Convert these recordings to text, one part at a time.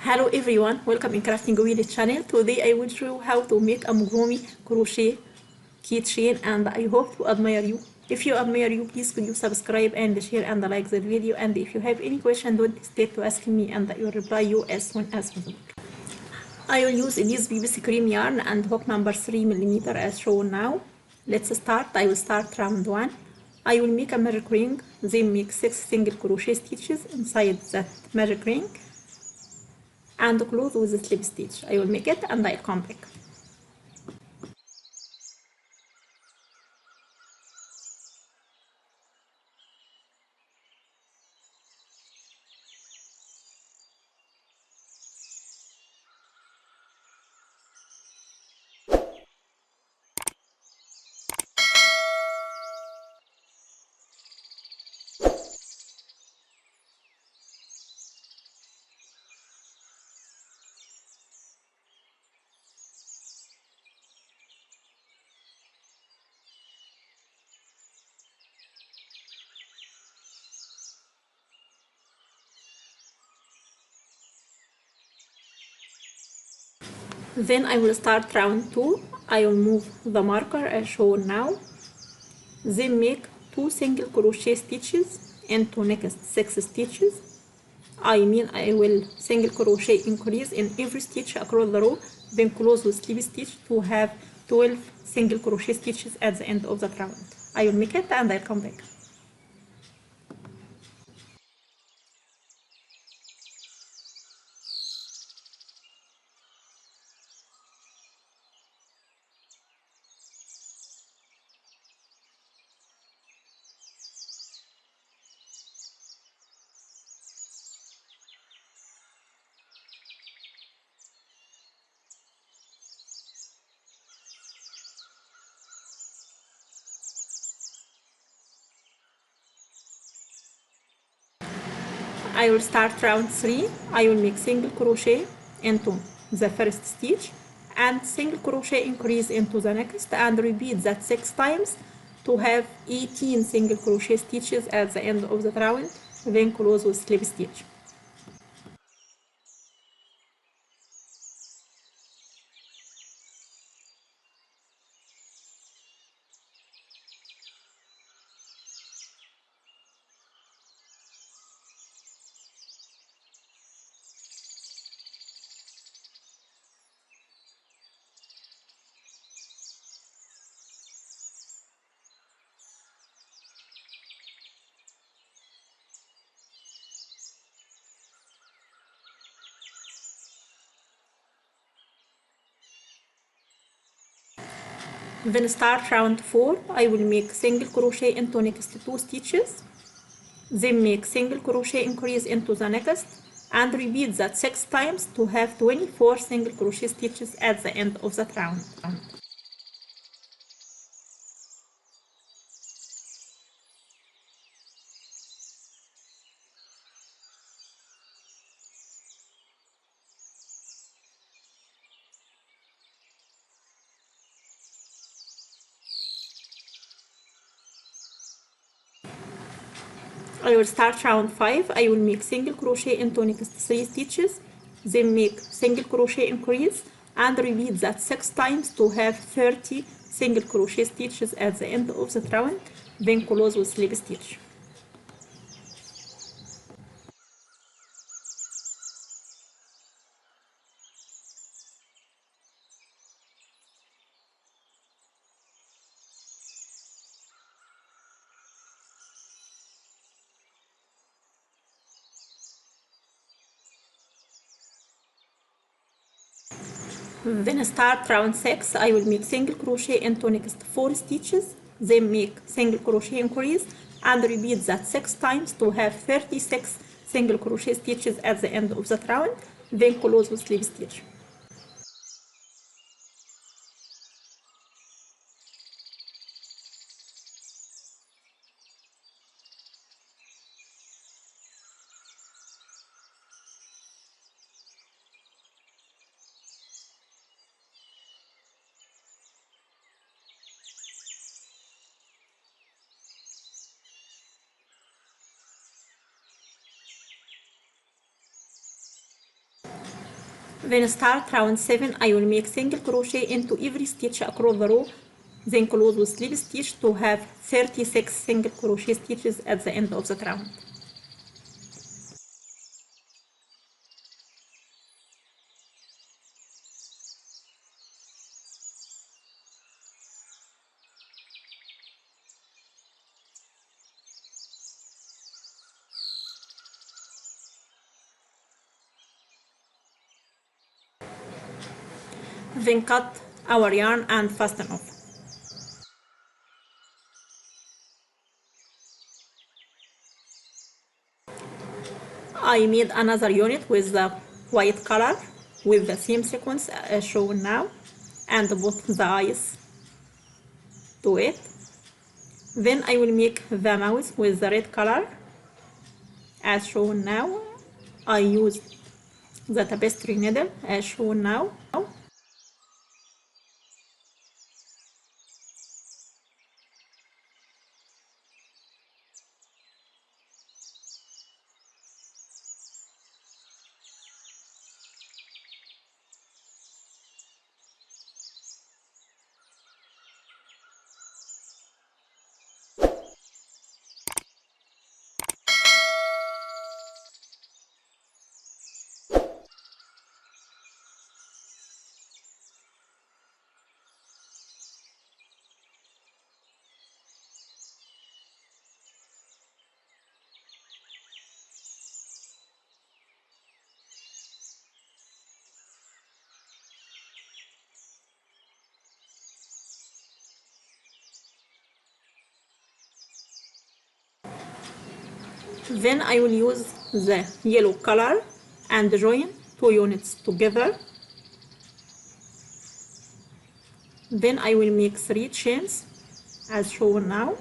Hello everyone, welcome in Crafting with channel. Today I will show you how to make amigurumi crochet keychain and I hope to admire you. If you admire you, please could you subscribe and share and like the video, and if you have any question don't hesitate to ask me and I will reply you as soon as possible. I will use this BBC cream yarn and hook number 3mm as shown now. Let's start. I will start round 1. I will make a magic ring, then make 6 single crochet stitches inside that magic ring and close with the slip stitch. I will make it and I'll come back. Then I will start round 2. I will move the marker as shown now. Then make 2 single crochet stitches into next 6 stitches. I will single crochet increase in every stitch across the row, then close with slip stitch to have 12 single crochet stitches at the end of the round. I will make it and I'll come back. I will start round 3. I will make single crochet into the first stitch and single crochet increase into the next and repeat that 6 times to have 18 single crochet stitches at the end of the round, then close with slip stitch. Then start round 4. I will make single crochet into next 2 stitches, then make single crochet increase into the next and repeat that 6 times to have 24 single crochet stitches at the end of that round. I will start round 5. I will make single crochet into next 3 stitches, then make single crochet increase and repeat that 6 times to have 30 single crochet stitches at the end of the round, then close with slip stitch. Then start round 6. I will make single crochet into next 4 stitches, then make single crochet increase and repeat that 6 times to have 36 single crochet stitches at the end of the round, then close with slip stitch. Then start round 7. I will make single crochet into every stitch across the row, then close with slip stitch to have 36 single crochet stitches at the end of the round. Then cut our yarn and fasten off. I made another unit with the white color with the same sequence as shown now, and put the eyes to it. Then I will make the mouth with the red color as shown now. I used the tapestry needle as shown now. Then I will use the yellow color and join 2 units together. Then I will make 3 chains as shown now.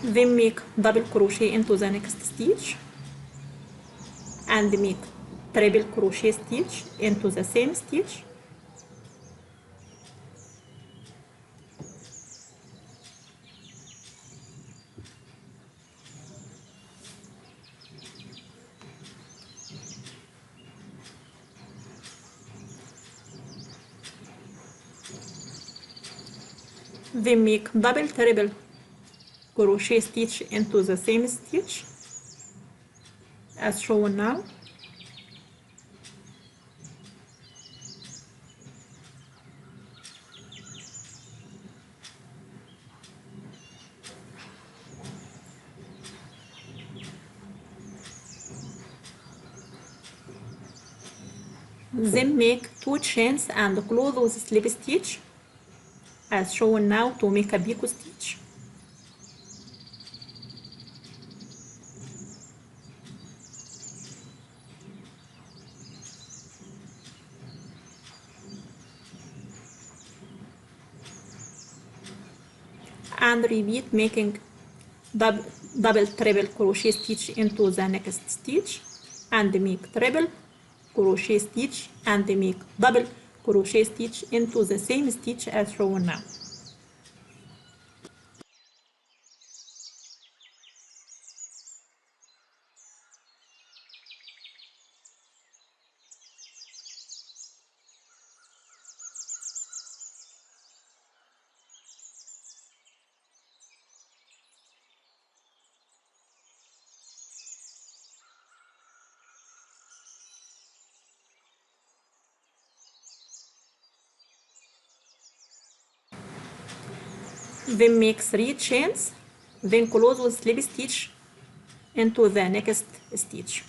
Then make double crochet into the next stitch and make triple crochet stitch into the same stitch. Then make double triple crochet stitch into the same stitch as shown now. Then make 2 chains and close with slip stitch as shown now to make a picot stitch. And repeat making double triple crochet stitch into the next stitch and make triple crochet stitch and make double crochet stitch into the same stitch as shown now. Then make 3 chains, then close with slip stitch into the next stitch.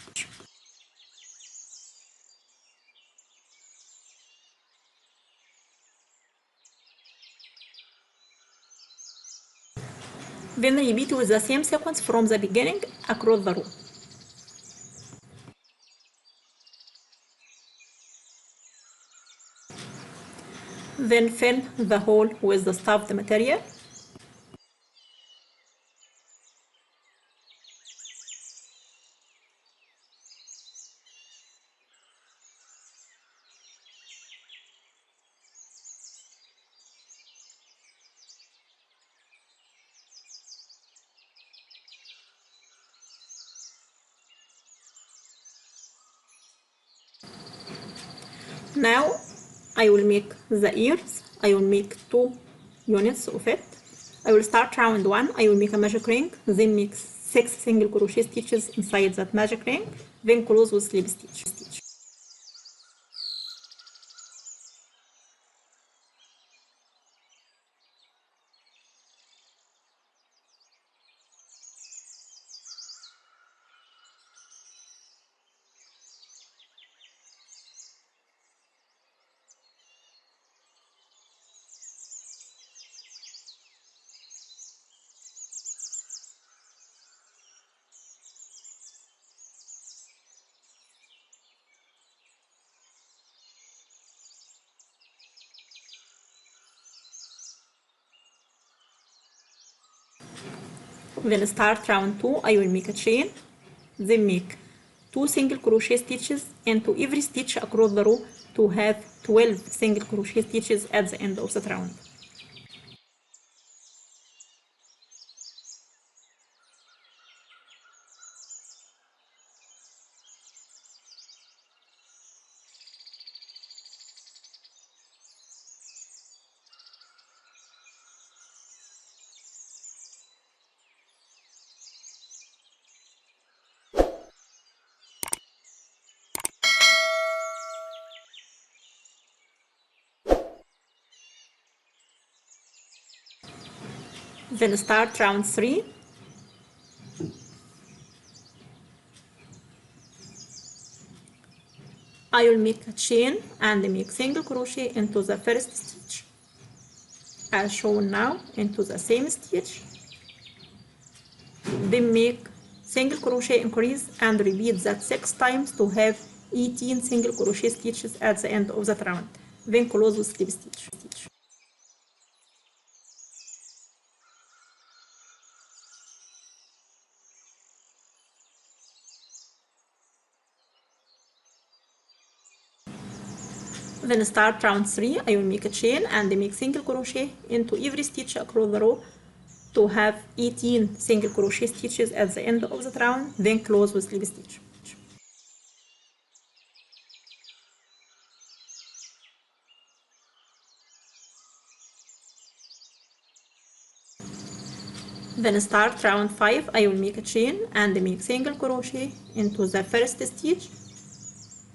Then repeat with the same sequence from the beginning across the row. Then fill the hole with the stuffed material. Now I will make the ears. I will make 2 units of it. I will start round 1. I will make a magic ring, then make 6 single crochet stitches inside that magic ring, then close with slip stitch. Then start round 2. I will make a chain, then make 2 single crochet stitches into every stitch across the row to have 12 single crochet stitches at the end of that round. Then start round 3. I will make a chain and make single crochet into the first stitch as shown now, into the same stitch, then make single crochet increase and repeat that 6 times to have 18 single crochet stitches at the end of that round, then close with slip stitch. Then start round 3. I will make a chain and make single crochet into every stitch across the row to have 18 single crochet stitches at the end of the round, then close with slip stitch. Then start round 5. I will make a chain and make single crochet into the first stitch,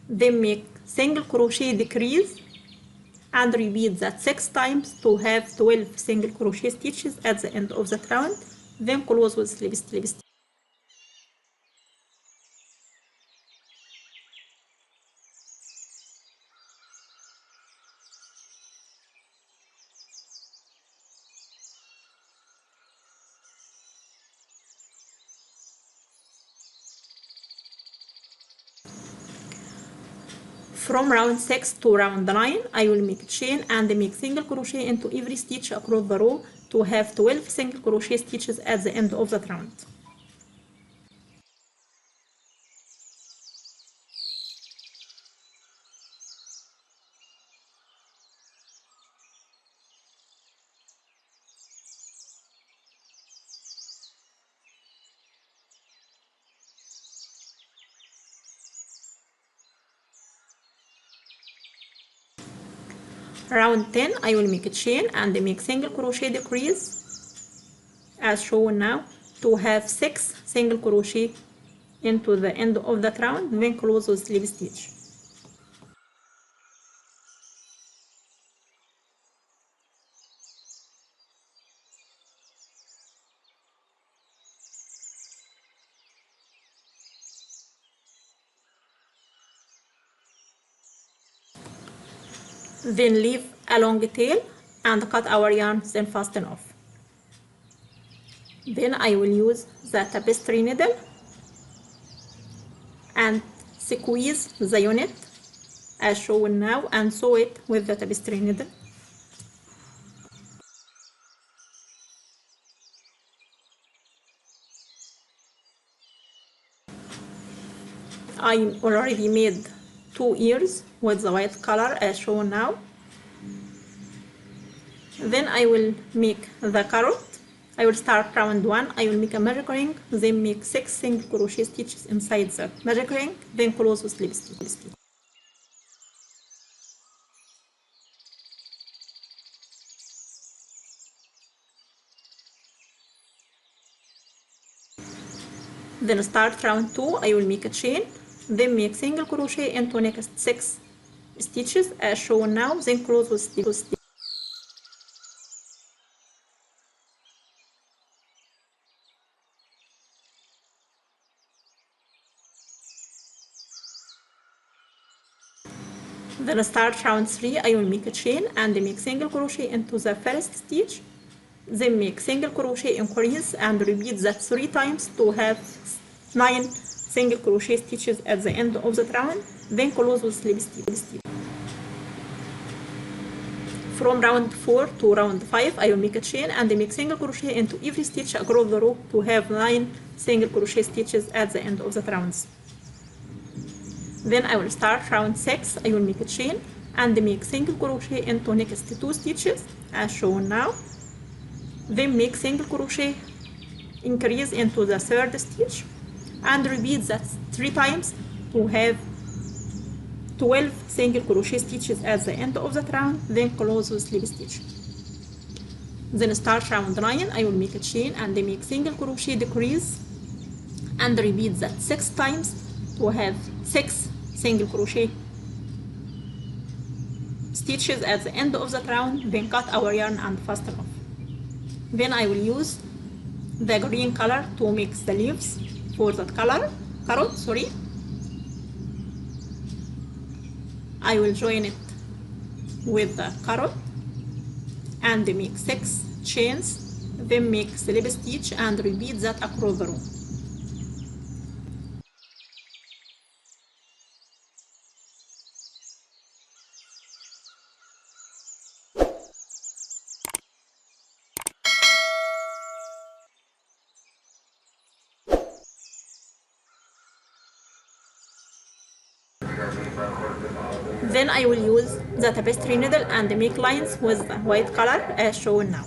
then make single crochet decrease and repeat that 6 times to have 12 single crochet stitches at the end of that round, then close with slip stitch. From round 6 to round 9, I will make a chain and make single crochet into every stitch across the row to have 12 single crochet stitches at the end of that round. Round 10, I will make a chain and make single crochet decrease as shown now to have 6 single crochet into the end of that round, then close with slip stitch. Then leave a long tail and cut our yarn, then fasten off. Then I will use the tapestry needle and squeeze the unit as shown now and sew it with the tapestry needle. I already made 2 ears with the white color as shown now. Then I will make the carrot. I will start round 1. I will make a magic ring, then make 6 single crochet stitches inside the magic ring, then close with slip stitch. Then start round 2. I will make a chain, then make single crochet into next 6 stitches as shown now, then close with stitches. Then start round 3. I will make a chain and make single crochet into the first stitch, then make single crochet increase and repeat that 3 times to have 9 single crochet stitches at the end of the round, then close with slip stitch. From round 4 to round 5, I will make a chain and make single crochet into every stitch across the row to have 9 single crochet stitches at the end of the rounds. Then I will start round 6. I will make a chain and make single crochet into next 2 stitches as shown now, then make single crochet increase into the 3rd stitch and repeat that 3 times to have 12 single crochet stitches at the end of the round, then close with slip stitch. Then start round 9. I will make a chain and make single crochet decrease and repeat that 6 times to have 6 single crochet stitches at the end of the round, then cut our yarn and fasten off. Then I will use the green color to mix the leaves for that carrot. I will join it with the carrot and make 6 chains, then make slip stitch and repeat that across the row. Then I will use the tapestry needle and make lines with the white color as shown now.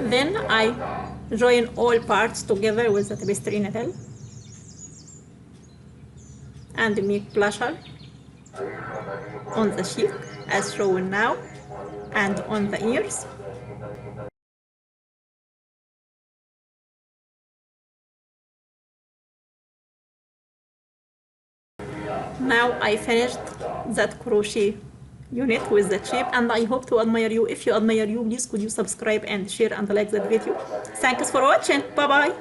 Then I join all parts together with the tapestry needle and make blusher on the cheek as shown now and on the ears. Now I finished that crochet unit with the shape, and I hope to admire you. If you admire you, please could you subscribe and share and like that video. Thanks for watching. Bye bye.